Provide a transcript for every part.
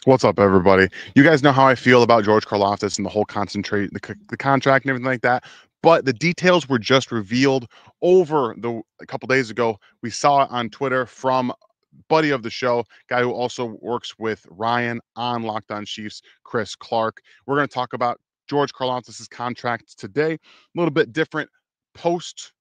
What's up, everybody? You guys know how I feel about George Karlaftis and the whole the contract and everything like that. But the details were just revealed over a couple days ago. We saw it on Twitter from buddy of the show, guy who also works with Ryan on Locked On Chiefs, Chris Clark. We're going to talk about George Karlaftis' contract today. A little bit different post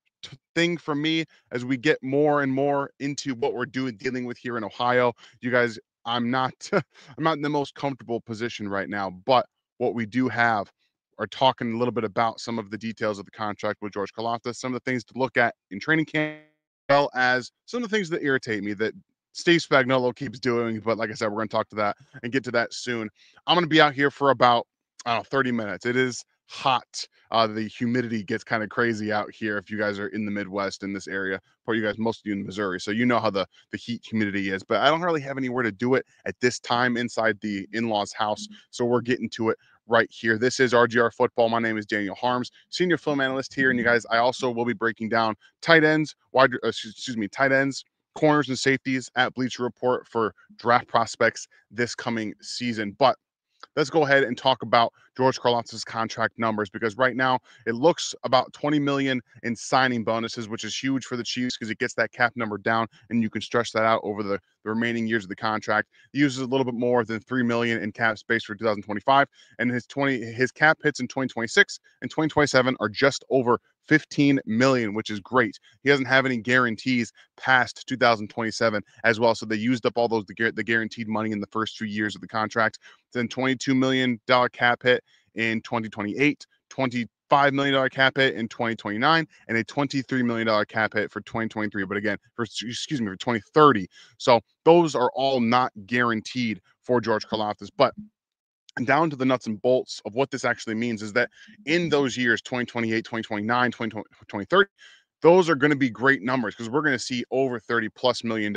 thing for me as we get more and more into what we're dealing with here in Ohio. You guys, I'm not I'm not in the most comfortable position right now, but what we do have are talking a little bit about some of the details of the contract with George Karlaftis, some of the things to look at in training camp, as well as some of the things that irritate me that Steve Spagnuolo keeps doing. But like I said, we're going to talk to that and get to that soon. I'm going to be out here for about, I don't know, 30 minutes. It is hot. The humidity gets kind of crazy out here if you guys are in the Midwest in this area, or you guys, most of you in Missouri. So you know how the heat humidity is, but I don't really have anywhere to do it at this time inside the in-laws house. So we're getting to it right here. This is RGR Football. My name is Daniel Harms, senior film analyst here. And you guys, I also will be breaking down tight ends, tight ends, corners and safeties at Bleacher Report for draft prospects this coming season. But let's go ahead and talk about George Karlaftis' contract numbers, because right now it looks about 20 million in signing bonuses, which is huge for the Chiefs because it gets that cap number down and you can stretch that out over the remaining years of the contract. He uses a little bit more than 3 million in cap space for 2025, and his cap hits in 2026 and 2027 are just over 15 million, which is great. He doesn't have any guarantees past 2027 as well, so they used up all those the guaranteed money in the first 2 years of the contract. Then $22 million cap hit in 2028, $25 million cap hit in 2029, and a $23 million cap hit for 2023. But again, for 2030. So those are all not guaranteed for George Karlaftis. But down to the nuts and bolts of what this actually means is that in those years, 2028, 2029, 2030, those are going to be great numbers because we're going to see over $30+ million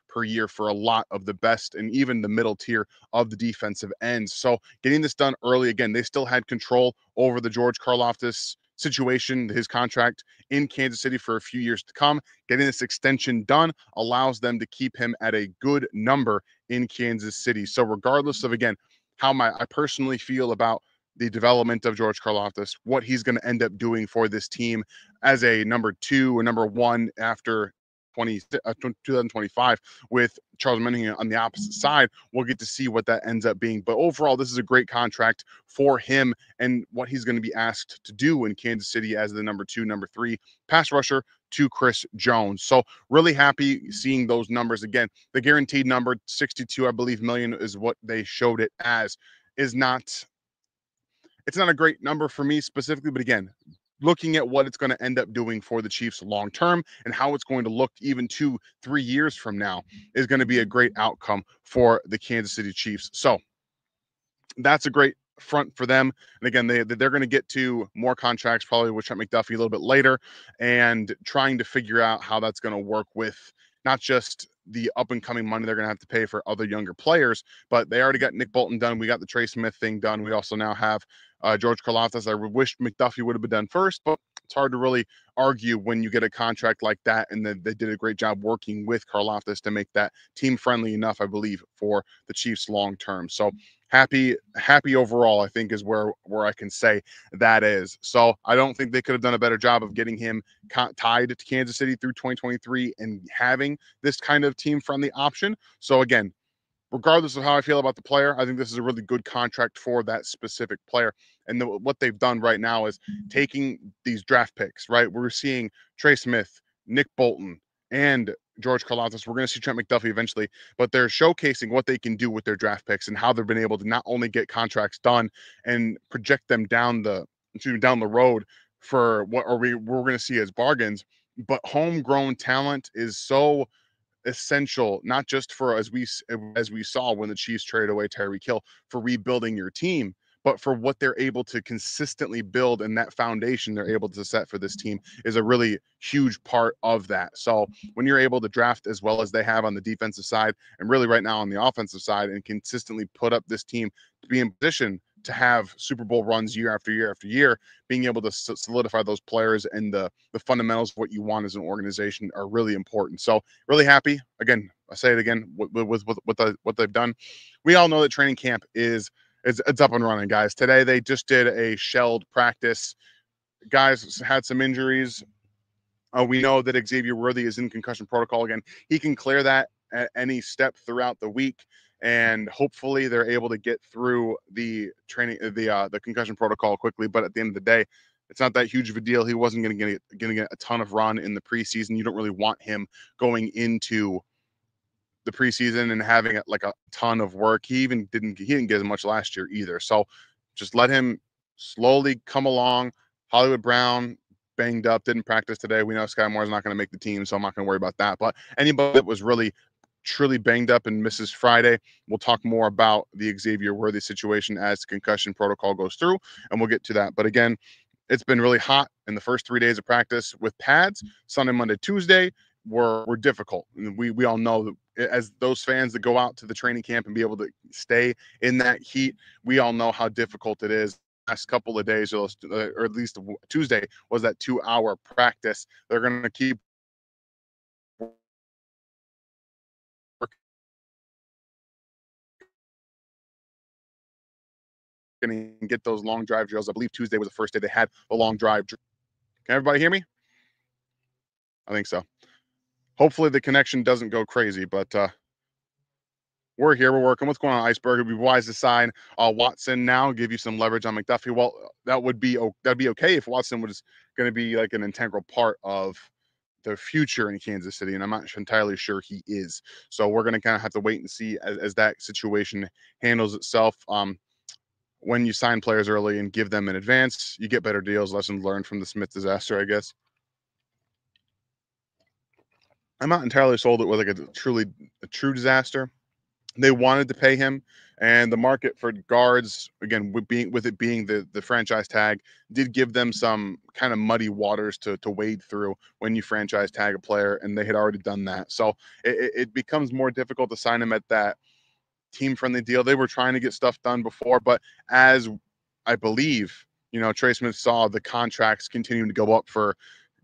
per year for a lot of the best and even the middle tier of the defensive ends. So getting this done early, again, they still had control over the George Karlaftis situation, his contract in Kansas City for a few years to come. Getting this extension done allows them to keep him at a good number in Kansas City. So regardless of, again, how I personally feel about the development of George Karlaftis, what he's going to end up doing for this team as a number 2 or number 1 after 2025 with Charles Manning on the opposite side. We'll get to see what that ends up being. But overall, this is a great contract for him and what he's going to be asked to do in Kansas City as the number 2, number 3 pass rusher to Chris Jones. So really happy seeing those numbers. Again, the guaranteed number 62, I believe, million is what they showed it as. It's not a great number for me specifically, but again, looking at what it's going to end up doing for the Chiefs long term and how it's going to look even 2-3 years from now is going to be a great outcome for the Kansas City Chiefs. So that's a great front for them. And again, they're going to get to more contracts probably with Trent McDuffie a little bit later, and trying to figure out how that's going to work with not just the up and coming money they're going to have to pay for other younger players, but they already got Nick Bolton done. We got the Trey Smith thing done. We also now have George Karlaftis. I wish McDuffie would have been done first, but it's hard to really argue when you get a contract like that. And then they did a great job working with Karlaftis to make that team friendly enough, I believe, for the Chiefs long term. So happy overall, I think, is where I can say that is. So I don't think they could have done a better job of getting him tied to Kansas City through 2023 and having this kind of team friendly option. So again, regardless of how I feel about the player, I think this is a really good contract for that specific player. And what they've done right now is taking these draft picks, right? We're seeing Trey Smith, Nick Bolton, and George Karlaftis. We're going to see Trent McDuffie eventually, but they're showcasing what they can do with their draft picks and how they've been able to not only get contracts done and project them down the road for what we're going to see as bargains, but homegrown talent is so essential, not just for as we saw when the Chiefs traded away Tyreek Hill for rebuilding your team, but for what they're able to consistently build, and that foundation they're able to set for this team is a really huge part of that. So when you're able to draft as well as they have on the defensive side, and really right now on the offensive side, and consistently put up this team to be in position to have Super Bowl runs year after year after year, being able to solidify those players and the fundamentals of what you want as an organization are really important. So really happy. Again, I say it again with what they've done we all know that training camp is it's up and running, guys. Today they just did a shelled practice. Guys had some injuries. We know that Xavier Worthy is in concussion protocol again. He can clear that at any step throughout the week, and hopefully they're able to get through the training, the concussion protocol quickly. But at the end of the day, it's not that huge of a deal. He wasn't going to get a ton of run in the preseason. You don't really want him going into the preseason and having like a ton of work. He didn't get as much last year either. So just let him slowly come along. Hollywood Brown banged up, didn't practice today. We know Sky Moore's not going to make the team, so I'm not going to worry about that. But anybody that was really truly banged up and misses Friday, we'll talk more about the Xavier Worthy situation as the concussion protocol goes through, and we'll get to that. But again, it's been really hot in the first 3 days of practice with pads. Sunday, Monday, Tuesday were difficult. And we all know that as those fans that go out to the training camp and be able to stay in that heat, we all know how difficult it is. Last couple of days, or at least Tuesday, was that 2-hour practice. They're going to keep working and get those long drive drills. I believe Tuesday was the first day they had the long drive. Can everybody hear me? I think so. Hopefully the connection doesn't go crazy, but we're here. We're working. What's going on, Iceberg? It'd be wise to sign Watson now, give you some leverage on McDuffie. Well, that'd be okay if Watson was going to be like an integral part of the future in Kansas City, and I'm not entirely sure he is. So we're going to kind of have to wait and see as that situation handles itself. When you sign players early and give them in advance, you get better deals. Lesson learned from the Smith disaster, I guess. I'm not entirely sold it was like a true disaster. They wanted to pay him, and the market for guards, again, with it being the franchise tag, did give them some kind of muddy waters to wade through when you franchise tag a player, and they had already done that. So it becomes more difficult to sign him at that team friendly deal. They were trying to get stuff done before, but as I believe, Trey Smith saw the contracts continuing to go up for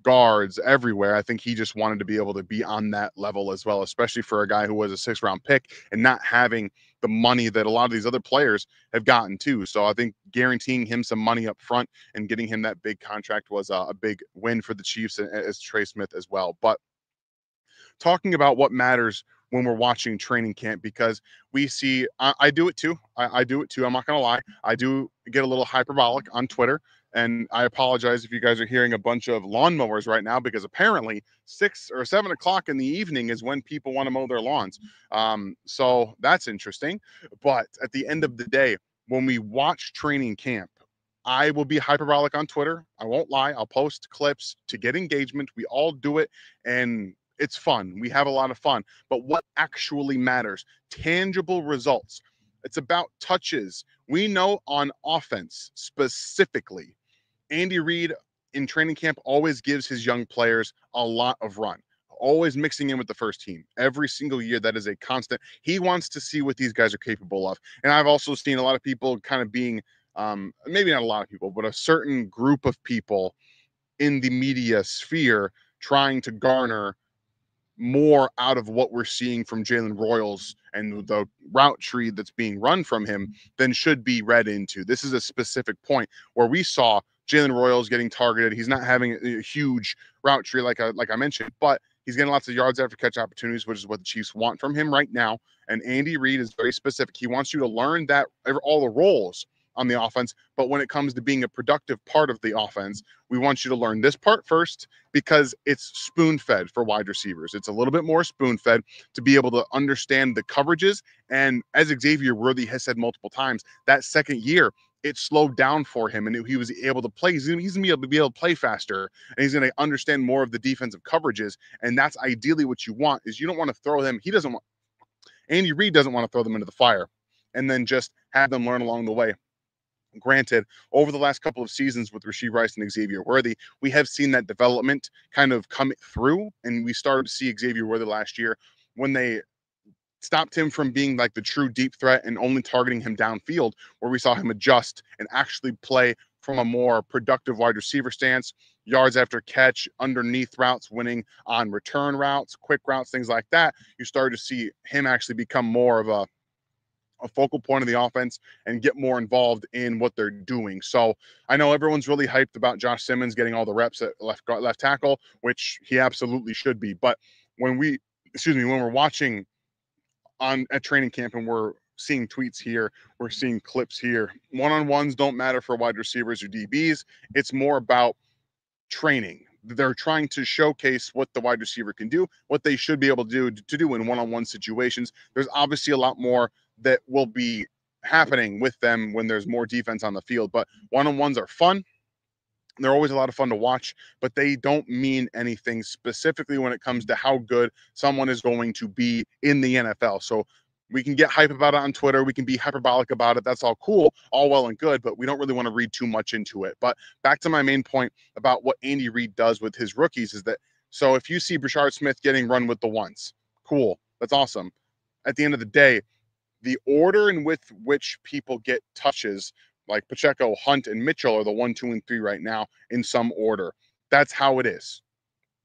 guards everywhere. I think he just wanted to be able to be on that level as well, especially for a guy who was a 6th-round pick and not having the money that a lot of these other players have gotten too. So I think guaranteeing him some money up front and getting him that big contract was a big win for the Chiefs as Trey Smith as well. But talking about what matters when we're watching training camp, because we see I do it too. I do it too. I'm not gonna lie. I do get a little hyperbolic on Twitter, and I apologize if you guys are hearing a bunch of lawnmowers right now, because apparently 6 or 7 o'clock in the evening is when people want to mow their lawns. So that's interesting. But at the end of the day, when we watch training camp, I will be hyperbolic on Twitter. I won't lie. I'll post clips to get engagement. We all do it, and it's fun. We have a lot of fun. But what actually matters? Tangible results. It's about touches. We know on offense specifically, Andy Reid in training camp always gives his young players a lot of run, always mixing in with the first team every single year. That is a constant. He wants to see what these guys are capable of. And I've also seen a lot of people kind of being, maybe not a lot of people, but a certain group of people in the media sphere trying to garner more out of what we're seeing from Jalen Royals and the route tree that's being run from him than should be read into. This is a specific point where we saw Jalen Royals getting targeted. He's not having a huge route tree like I mentioned, but he's getting lots of yards after catch opportunities, which is what the Chiefs want from him right now. And Andy Reid is very specific. He wants you to learn that all the roles on the offense, but when it comes to being a productive part of the offense, we want you to learn this part first, because it's spoon-fed for wide receivers. It's a little bit more spoon-fed to be able to understand the coverages. And as Xavier Worthy has said multiple times, that second year, it slowed down for him, and he was able to play. He's going to be able to play faster, and he's going to understand more of the defensive coverages. And that's ideally what you want. Is you don't want to throw them. Andy Reid doesn't want to throw them into the fire and then just have them learn along the way. Granted, over the last couple of seasons with Rashee Rice and Xavier Worthy, we have seen that development kind of come through, and we started to see Xavier Worthy last year when they stopped him from being like the true deep threat and only targeting him downfield, where we saw him adjust and actually play from a more productive wide receiver stance, yards after catch, underneath routes, winning on return routes, quick routes, things like that. You started to see him actually become more of a focal point of the offense and get more involved in what they're doing. So I know everyone's really hyped about Josh Simmons getting all the reps at left tackle, which he absolutely should be. But when when we're watching on at training camp and we're seeing tweets here, we're seeing clips here, one-on-ones don't matter for wide receivers or DBs. It's more about training. They're trying to showcase what the wide receiver can do, what they should be able to do in one-on-one situations. There's obviously a lot more that will be happening with them when there's more defense on the field, but one-on-ones are fun. They're always a lot of fun to watch, but they don't mean anything specifically when it comes to how good someone is going to be in the NFL. So we can get hype about it on Twitter. We can be hyperbolic about it. That's all cool, all well and good, but we don't really want to read too much into it. But back to my main point about what Andy Reid does with his rookies is that, so if you see Brashard Smith getting run with the ones, cool. That's awesome. At the end of the day, the order in which people get touches, like Pacheco, Hunt, and Mitchell, are the 1, 2, and 3 right now in some order. That's how it is.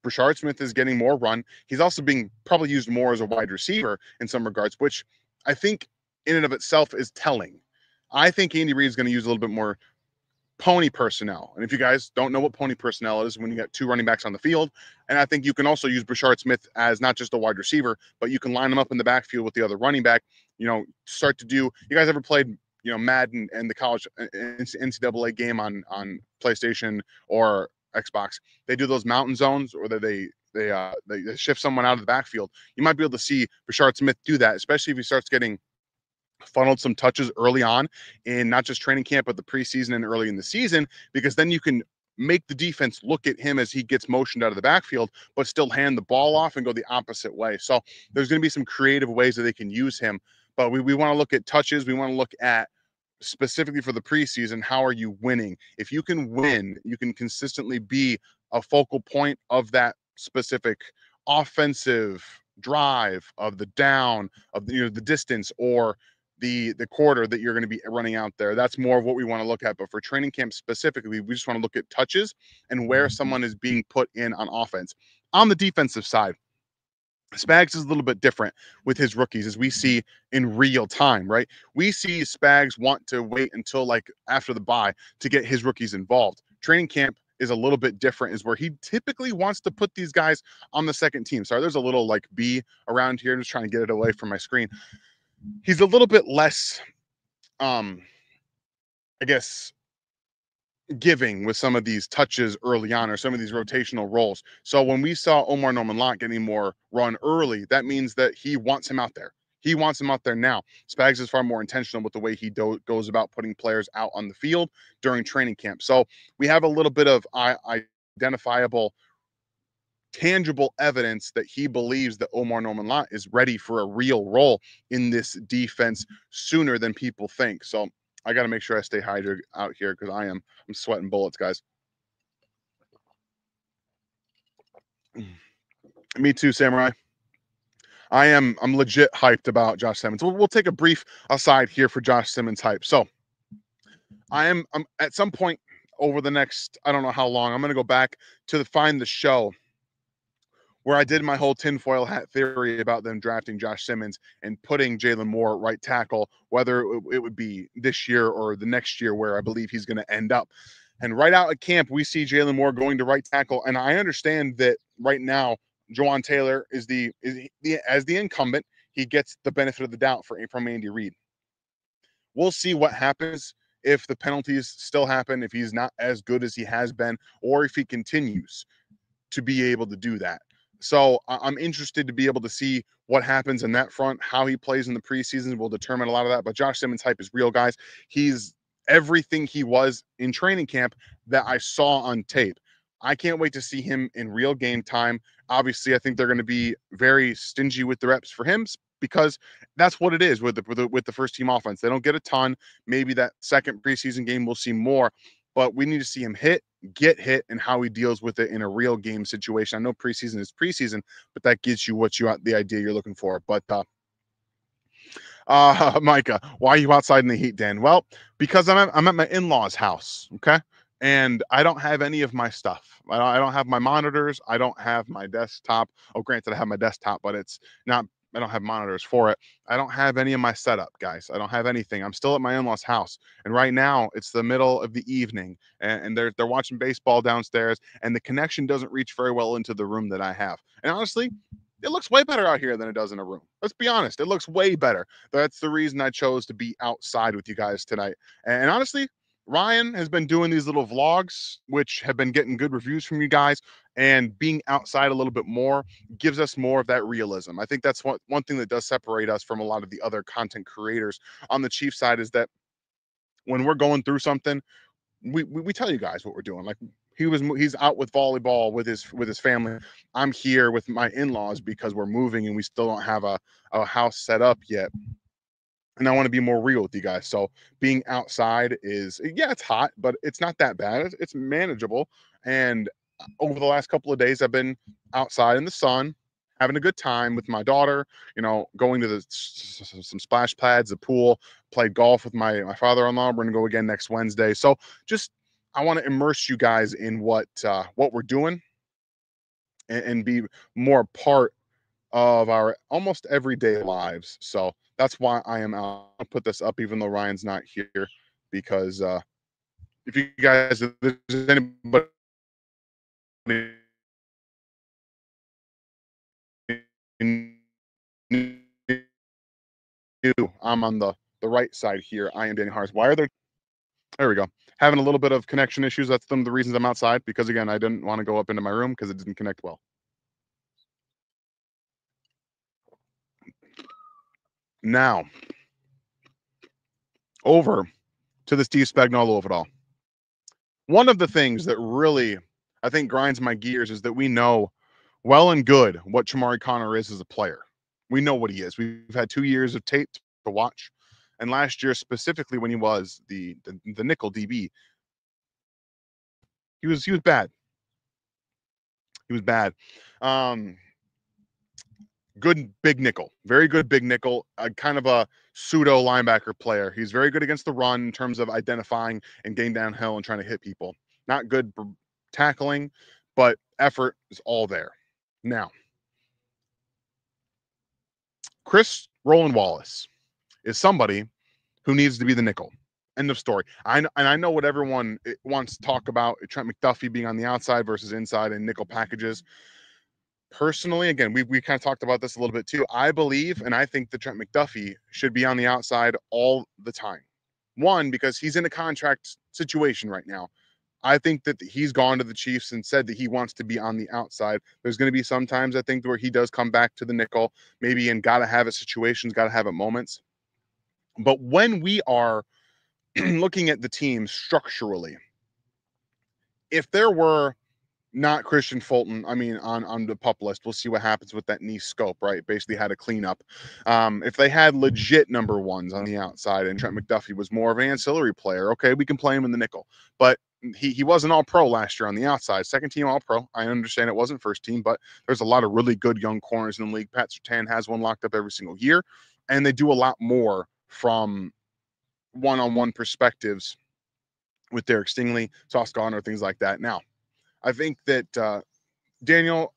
Brashard Smith is getting more run. He's also being probably used more as a wide receiver in some regards, which I think in and of itself is telling. I think Andy Reid is going to use a little bit more pony personnel. And if you guys don't know what pony personnel is, when you got two running backs on the field, and I think you can also use Brashard Smith as not just a wide receiver, but you can line him up in the backfield with the other running back. Start to do. You guys ever played Madden and the college NCAA game on PlayStation or Xbox? They do those mountain zones, or they shift someone out of the backfield. You might be able to see Brashard Smith do that, especially if he starts getting funneled some touches early on in not just training camp, but the preseason and early in the season, because then you can make the defense look at him as he gets motioned out of the backfield, but still hand the ball off and go the opposite way. So there's going to be some creative ways that they can use him, but we want to look at touches. We want to look at specifically for the preseason, how are you winning? If you can win, you can consistently be a focal point of that specific offensive drive, of the down, of the distance, or the quarter that you're going to be running out there. That's more of what we want to look at. But for training camp specifically, we just want to look at touches and where someone is being put in on offense. On the defensive side, Spags is a little bit different with his rookies, as we see in real time, right? We see Spags want to wait until like after the bye to get his rookies involved. Training camp is a little bit different, is where he typically wants to put these guys on the second team. Sorry, there's a little like bee around here. I'm just trying to get it away from my screen. He's a little bit less, I guess, giving with some of these touches early on, or some of these rotational roles. So when we saw Omar Norman-Lott getting more run early, that means that he wants him out there. He wants him out there now. Spags is far more intentional with the way he goes about putting players out on the field during training camp. So we have a little bit of identifiable, tangible evidence that he believes that Omar Norman-Lott is ready for a real role in this defense sooner than people think. So I got to make sure I stay hydrated out here, because I'm sweating bullets, guys. Me too, Samurai. I'm legit hyped about Josh Simmons. We'll take a brief aside here for Josh Simmons hype. So I'm at some point over the next, I don't know how long, I'm going to go back to find the show where I did my whole tinfoil hat theory about them drafting Josh Simmons and putting Jalen Moore at right tackle, whether it would be this year or the next year, where I believe he's going to end up. And right out at camp, we see Jalen Moore going to right tackle. And I understand that right now, Jawan Taylor is as the incumbent, he gets the benefit of the doubt from Andy Reid. We'll see what happens if the penalties still happen, if he's not as good as he has been, or if he continues to be able to do that. So I'm interested to be able to see what happens in that front. How he plays in the preseason will determine a lot of that. But Josh Simmons' hype is real, guys. He's everything he was in training camp that I saw on tape. I can't wait to see him in real game time. Obviously, I think they're going to be very stingy with the reps for him, because that's what it is with the first team offense. They don't get a ton. Maybe that second preseason game we'll see more, but we need to see him get hit, and how he deals with it in a real game situation. I know preseason is preseason, but that gives you the idea you're looking for. But Micah, why are you outside in the heat, Dan? Well, because I'm at my in-laws' house, okay? And I don't have any of my stuff. I don't have my monitors. I don't have my desktop. Oh, granted, I have my desktop, but it's not I don't have monitors for it. I don't have any of my setup, guys. I don't have anything. I'm still at my in-laws' house, and right now it's the middle of the evening, and they're watching baseball downstairs, and the connection doesn't reach very well into the room that I have. And honestly, it looks way better out here than it does in a room. Let's be honest. It looks way better. That's the reason I chose to be outside with you guys tonight. And honestly, Ryan has been doing these little vlogs, which have been getting good reviews from you guys, and being outside a little bit more gives us more of that realism. I think that's one thing that does separate us from a lot of the other content creators on the Chief side is that when we're going through something, we tell you guys what we're doing. Like he's out with volleyball with his family. I'm here with my in-laws because we're moving and we still don't have a house set up yet. And I want to be more real with you guys. So being outside is, yeah, it's hot, but it's not that bad. It's manageable. And over the last couple of days, I've been outside in the sun, having a good time with my daughter. Going to some splash pads, the pool, played golf with my father-in-law. We're gonna go again next Wednesday. So just I want to immerse you guys in what we're doing and be more a part of our almost everyday lives. So that's why I am out. I'll put this up even though Ryan's not here because if you guys, if there's anybody new, I'm on the right side here. I am Daniel Harris. Why are there we go. Having a little bit of connection issues. That's some of the reasons I'm outside because again, I didn't want to go up into my room because it didn't connect well. Now, over to the Steve Spagnuolo of it all. One of the things that really I think grinds my gears is that we know well and good what Chamari Connor is as a player. We know what he is. We've had 2 years of tape to watch, and last year specifically when he was the nickel DB, he was bad. He was bad. Um, Good big nickel, very good big nickel, kind of a pseudo linebacker player. He's very good against the run in terms of identifying and getting downhill and trying to hit people. Not good for tackling, but effort is all there. Now, Chris Roland Wallace is somebody who needs to be the nickel. End of story. I know what everyone wants to talk about Trent McDuffie being on the outside versus inside and nickel packages. Personally, again, we kind of talked about this a little bit too. I believe and I think that Trent McDuffie should be on the outside all the time. One, because he's in a contract situation right now. I think that he's gone to the Chiefs and said that he wants to be on the outside. There's going to be some times I think where he does come back to the nickel, maybe in gotta have it situations, gotta have it moments. But when we are looking at the team structurally, if there were not Christian Fulton, I mean, on the pup list, we'll see what happens with that knee scope, right? Basically had a cleanup. If they had legit number ones on the outside and Trent McDuffie was more of an ancillary player, okay, we can play him in the nickel. But he wasn't all pro last year on the outside. Second team all pro. I understand it wasn't first team, but there's a lot of really good young corners in the league. Pat Surtain has one locked up every single year, and they do a lot more from one-on-one perspectives with Derek Stingley, Sauce Gardner, things like that. Now, I think that Daniel,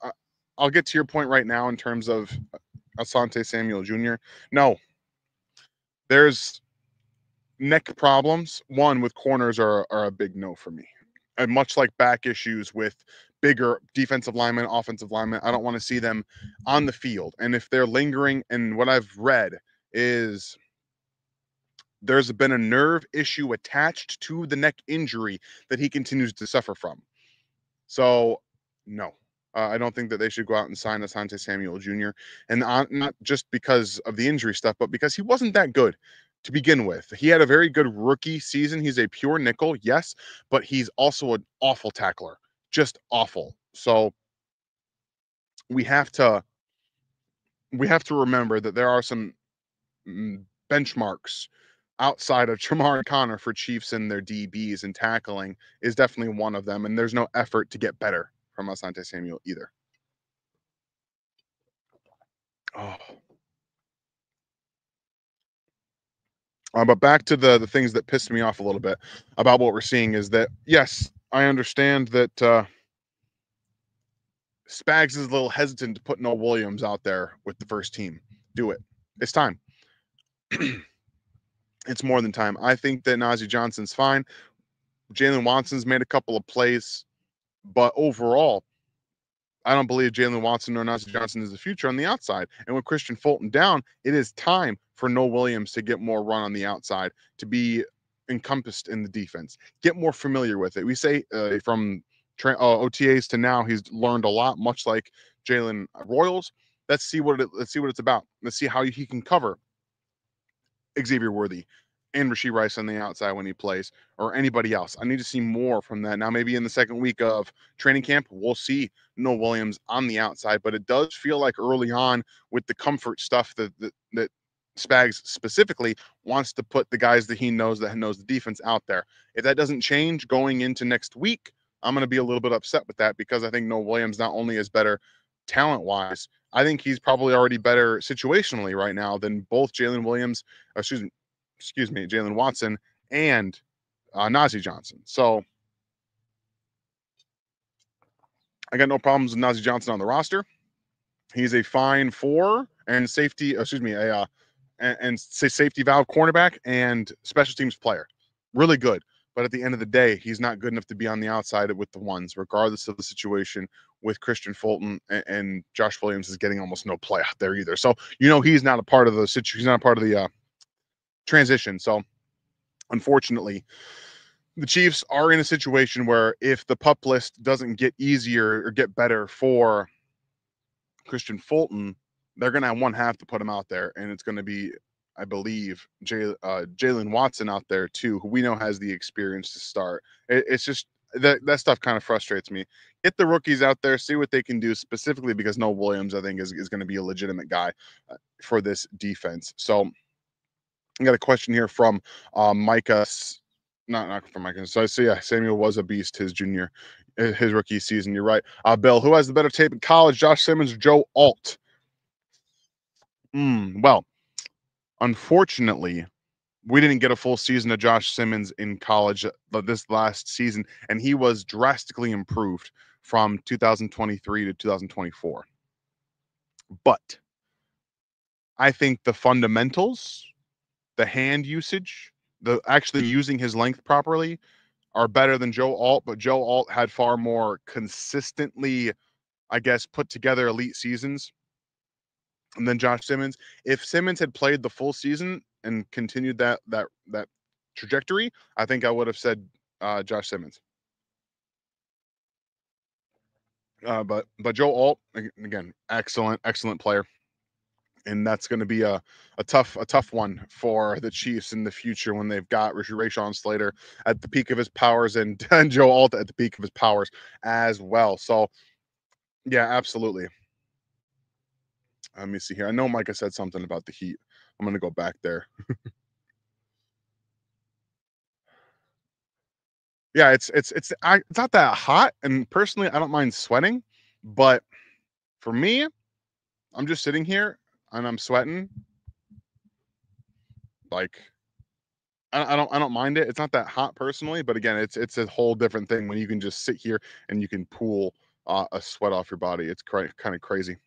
I'll get to your point right now in terms of Asante Samuel Jr. No, there's neck problems. One with corners are a big no for me. And much like back issues with bigger defensive linemen, offensive linemen, I don't want to see them on the field. And if they're lingering, and what I've read is there's been a nerve issue attached to the neck injury that he continues to suffer from. So, no, I don't think that they should go out and sign Asante Samuel Jr. And not just because of the injury stuff, but because he wasn't that good to begin with. He had a very good rookie season. He's a pure nickel, yes, but he's also an awful tackler, just awful. So we have to remember that there are some benchmarks outside of Chamari Connor for Chiefs and their DBs and tackling is definitely one of them. And there's no effort to get better from Asante Samuel either. Oh. But back to the things that pissed me off a little bit about what we're seeing is that, yes, I understand that Spags is a little hesitant to put Noah Williams out there with the first team. Do it. It's time. It's more than time. I think that Najee Johnson's fine. Jalen Watson's made a couple of plays, but overall, I don't believe Jalen Watson or Najee Johnson is the future on the outside. And with Christian Fulton down, it is time for Noah Williams to get more run on the outside, to be encompassed in the defense, get more familiar with it. We say from OTAs to now, he's learned a lot, much like Jalen Royals. Let's see what it's about. Let's see how he can cover Xavier Worthy and Rashee Rice on the outside when he plays, or anybody else. I need to see more from that. Now, maybe in the second week of training camp, we'll see Noah Williams on the outside, but it does feel like early on with the comfort stuff that Spags specifically wants to put the guys that knows the defense out there. If that doesn't change going into next week, I'm going to be a little bit upset with that, because I think Noah Williams not only is better talent-wise, I think he's probably already better situationally right now than both Jalen Jalen Watson and Najee Johnson. So I got no problems with Najee Johnson on the roster. He's a fine safety valve cornerback and special teams player. Really good. But at the end of the day, he's not good enough to be on the outside with the ones, regardless of the situation with Christian Fulton, and Josh Williams is getting almost no play out there either. So, he's not a part of the situation. He's not a part of the transition. So, unfortunately, the Chiefs are in a situation where if the pup list doesn't get easier or get better for Christian Fulton, they're going to have one half to put him out there, and it's going to be, I believe, Jalen Watson out there too, who we know has the experience to start. It's just that stuff kind of frustrates me. Get the rookies out there, see what they can do, specifically because Noah Williams, I think, is going to be a legitimate guy for this defense. So I got a question here from Micah. Not from Micah. So yeah, Samuel was a beast his rookie season. You're right. Bill, who has the better tape in college, Josh Simmons or Joe Alt? Well, unfortunately, we didn't get a full season of Josh Simmons in college this last season, and he was drastically improved from 2023 to 2024. But I think the fundamentals, the hand usage, the actually using his length properly are better than Joe Alt, but Joe Alt had far more consistently, I guess, put together elite seasons than Josh Simmons. If Simmons had played the full season and continued that trajectory, I think I would have said Josh Simmons. But Joe Alt, again, excellent player. And that's going to be a tough one for the Chiefs in the future when they've got Rashawn Slater at the peak of his powers and Joe Alt at the peak of his powers as well. So, yeah, absolutely. Let me see here. I know Micah said something about the Heat. I'm going to go back there. Yeah, it's not that hot, and personally, I don't mind sweating, but for me, I'm just sitting here and I'm sweating. Like, I don't mind it. It's not that hot personally, but again, it's a whole different thing when you can just sit here and you can pull a sweat off your body. It's kind of crazy.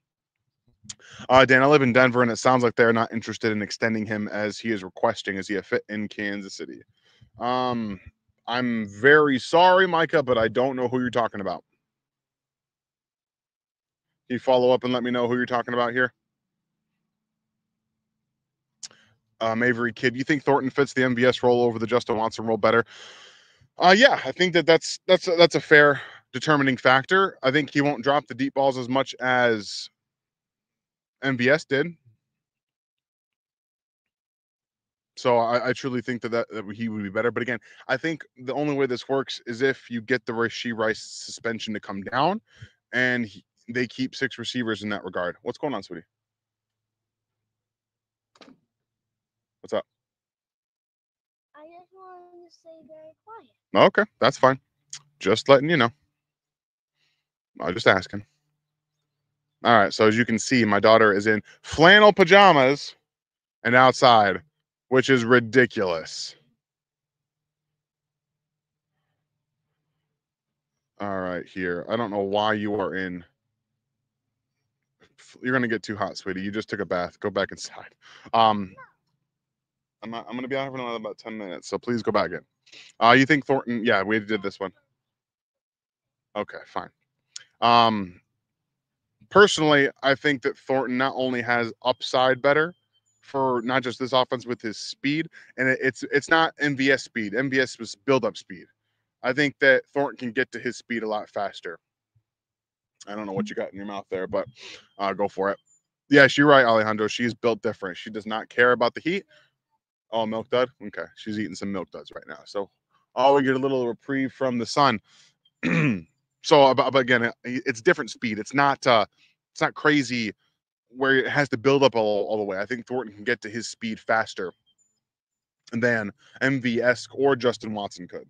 Dan, I live in Denver, and it sounds like they're not interested in extending him as he is requesting. Is he a fit in Kansas City? Um, I'm very sorry, Micah, but I don't know who you're talking about. Can you follow up and let me know who you're talking about here? Avery Kidd, you think Thornton fits the MVS role over the Justin Watson role better? Yeah, I think that's a fair determining factor. I think he won't drop the deep balls as much as MVS did. So I truly think that he would be better. But again, I think the only way this works is if you get the Rashee Rice suspension to come down, and they keep 6 receivers in that regard. What's going on, sweetie? What's up? I just wanted to stay very quiet. Okay, that's fine. Just letting you know. I'm just asking. All right. So as you can see, my daughter is in flannel pajamas and outside, which is ridiculous. All right, here. I don't know why you are in You're gonna get too hot, sweetie. You just took a bath. Go back inside. Um, I'm gonna be out for another about 10 minutes, so please go back in. You think Thornton? Yeah, we did this one. Okay, fine. Um, Personally, I think that Thornton not only has upside better for not just this offense with his speed, and it's not MVS speed. MVS was build up speed. I think that Thornton can get to his speed a lot faster. I don't know what you got in your mouth there, but go for it. Yes, you're right, Alejandro. She's built different. She does not care about the heat. Oh, milk dud. Okay, she's eating some milk duds right now. So, we get a little reprieve from the sun. So, but again, it's different speed. It's not crazy where it has to build up all the way. I think Thornton can get to his speed faster than MVS or Justin Watson could.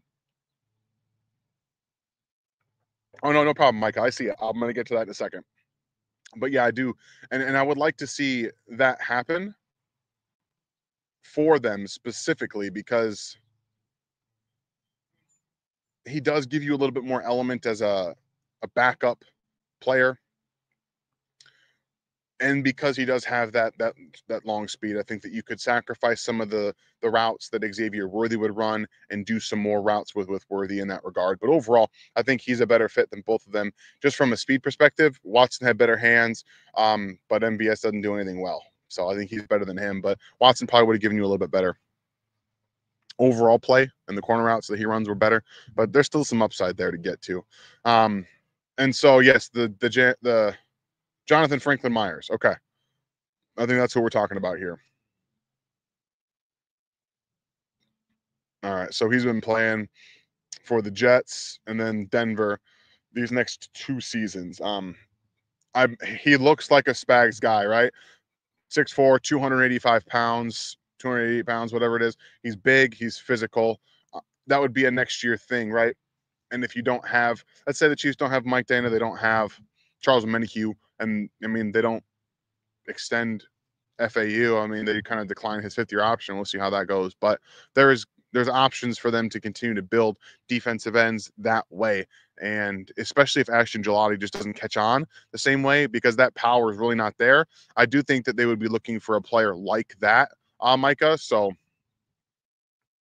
Oh no, no problem, Micah. I see it. I'm gonna get to that in a second. But yeah, I do, and I would like to see that happen for them specifically because he does give you a little bit more element as a backup player, and because he does have that long speed, I think that you could sacrifice some of the routes that Xavier Worthy would run and do some more routes with Worthy in that regard. But overall, I think he's a better fit than both of them. Just from a speed perspective, Watson had better hands, but MVS doesn't do anything well. So I think he's better than him. But Watson probably would have given you a little bit better overall play, and the corner routes that he runs were better. But there's still some upside there to get to. And so yes, the Jonathan Franklin Myers. Okay. I think that's what we're talking about here. All right. So he's been playing for the Jets and then Denver these next 2 seasons. He looks like a Spags guy, right? 6'4", 285 pounds, 280 pounds, whatever it is. He's big, he's physical. That would be a next year thing, right? And if you don't have, let's say the Chiefs don't have Mike Dana, they don't have Charles Menahue, and I mean they don't extend FAU. I mean, they kind of decline his 5th year option. We'll see how that goes. But there's options for them to continue to build defensive ends that way. And especially if Ashton Gelati just doesn't catch on the same way, because that power is really not there. I do think that they would be looking for a player like that, Micah. So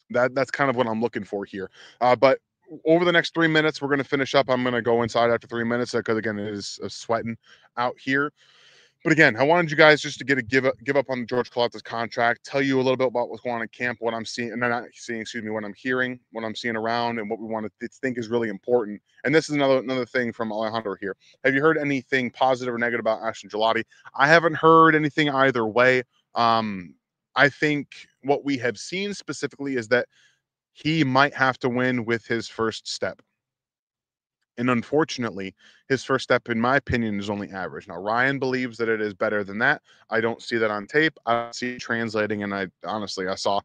that's kind of what I'm looking for here. But over the next 3 minutes, we're going to finish up. I'm going to go inside after 3 minutes because again, it is sweating out here. But again, I wanted you guys just to get a give up on George Karlaftis contract, tell you a little bit about what's going on in camp, what I'm seeing, and not seeing, excuse me, what I'm hearing, what I'm seeing around, and what we want to think is really important. And this is another thing from Alejandro here. Have you heard anything positive or negative about Ashton Gelati? I haven't heard anything either way. I think what we have seen specifically is that he might have to win with his first step. And unfortunately, his first step, in my opinion, is only average. Now, Ryan believes that it is better than that. I don't see that on tape. I don't see it translating. And I saw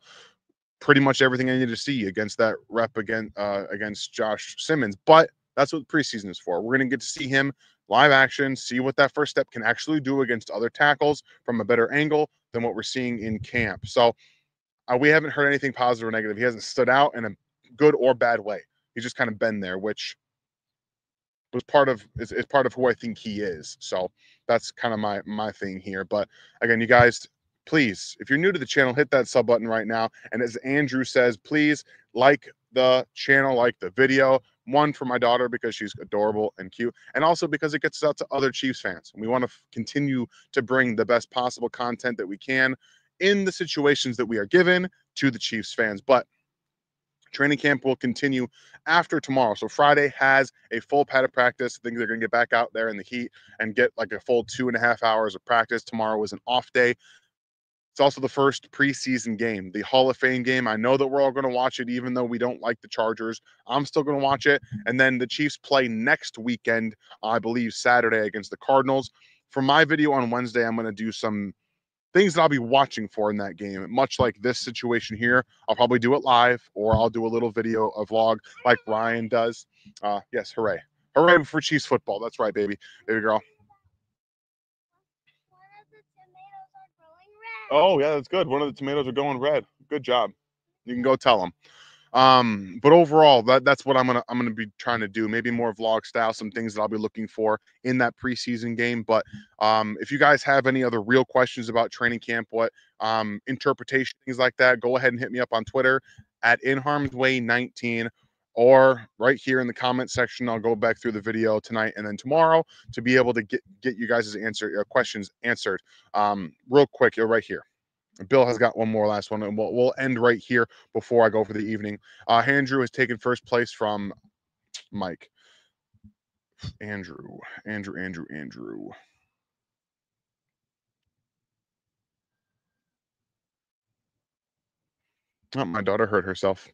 pretty much everything I needed to see against that rep against Josh Simmons. But that's what preseason is for. We're going to get to see him live action, see what that first step can actually do against other tackles from a better angle than what we're seeing in camp. So we haven't heard anything positive or negative. He hasn't stood out in a good or bad way. He's just kind of been there, which was part of is part of who I think he is. So that's kind of my thing here. But again, you guys, please, if you're new to the channel, hit that sub button right now. And as Andrew says, please like the channel, like the video. One, for my daughter because she's adorable and cute, and also because it gets us out to other Chiefs fans. We want to continue to bring the best possible content that we can in the situations that we are given to the Chiefs fans. But training camp will continue after tomorrow. So Friday has a full padded practice. I think they're going to get back out there in the heat and get like a full 2.5 hours of practice. Tomorrow was an off day. It's also the first preseason game, the Hall of Fame game. I know that we're all going to watch it, even though we don't like the Chargers. I'm still going to watch it. And then the Chiefs play next weekend, I believe Saturday against the Cardinals. For my video on Wednesday, I'm going to do some things that I'll be watching for in that game. Much like this situation here, I'll probably do it live, or I'll do a little video, a vlog like Ryan does. Yes, hooray. Hooray for Chiefs football. That's right, baby. Baby girl. Oh, yeah, that's good. One of the tomatoes are going red. Good job. You can go tell them. But overall, that's what I'm gonna be trying to do. Maybe more vlog style, some things that I'll be looking for in that preseason game. But if you guys have any other real questions about training camp, what interpretation, things like that, go ahead and hit me up on Twitter at InHarmsWay19, or right here in the comment section. I'll go back through the video tonight and then tomorrow to be able to get you guys' questions answered real quick. You're right here. Bill has got one more last one, and we'll end right here before I go for the evening. Andrew has taken first place from Mike. Andrew. Oh, my daughter hurt herself.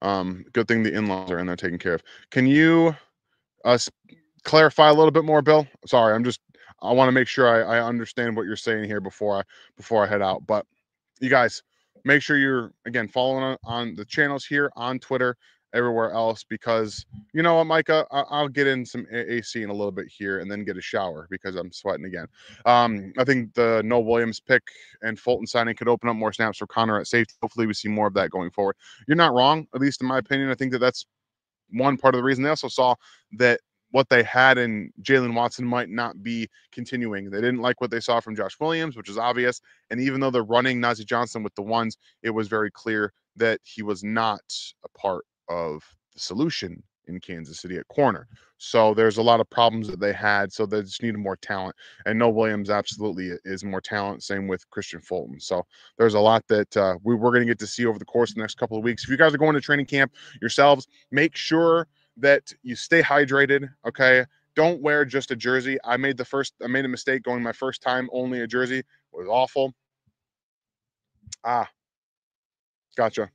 Good thing the in-laws are in there taking care of. Can you clarify a little bit more, Bill? Sorry, I want to make sure I understand what you're saying here before I head out. But you guys, make sure you're again following on the channels here on Twitter, everywhere else, because you know what, Micah, I'll get in some AC in a little bit here and then get a shower because I'm sweating again. I think the Noah Williams pick and Fulton signing could open up more snaps for Connor at safety. Hopefully we see more of that going forward. You're not wrong, at least in my opinion. I think that's one part of the reason. They also saw that what they had in Jalen Watson might not be continuing. They didn't like what they saw from Josh Williams, which is obvious. And even though they're running Najee Johnson with the ones, it was very clear that he was not a part of the solution in Kansas City at corner. So there's a lot of problems that they had. So they just needed more talent. And Noah Williams absolutely is more talent. Same with Christian Fulton. So there's a lot that we're going to get to see over the course of the next couple of weeks. If you guys are going to training camp yourselves, make sure that you stay hydrated. Okay. Don't wear just a jersey. I made a mistake going my first time only a jersey. It was awful. Gotcha.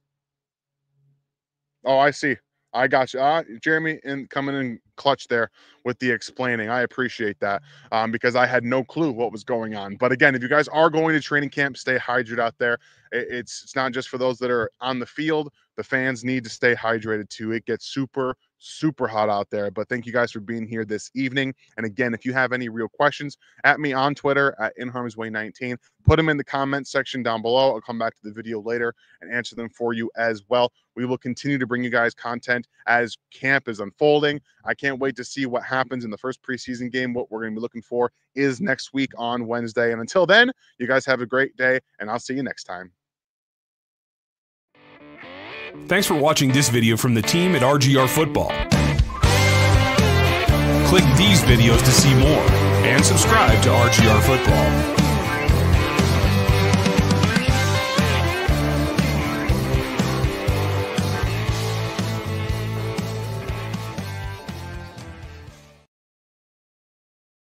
Oh, I see. I got you. Jeremy coming in clutch there with the explaining. I appreciate that because I had no clue what was going on. But again, if you guys are going to training camp, stay hydrated out there. It's not just for those that are on the field. The fans need to stay hydrated too. It gets super, super hot out there. But thank you guys for being here this evening. And again, if you have any real questions, at me on Twitter at InHarmsWay19. Put them in the comments section down below. I'll come back to the video later and answer them for you as well. We will continue to bring you guys content as camp is unfolding. I can't wait to see what happens in the first preseason game. What we're going to be looking for is next week on Wednesday. And until then, you guys have a great day, and I'll see you next time. Thanks for watching this video from the team at RGR Football. Click these videos to see more and subscribe to RGR Football.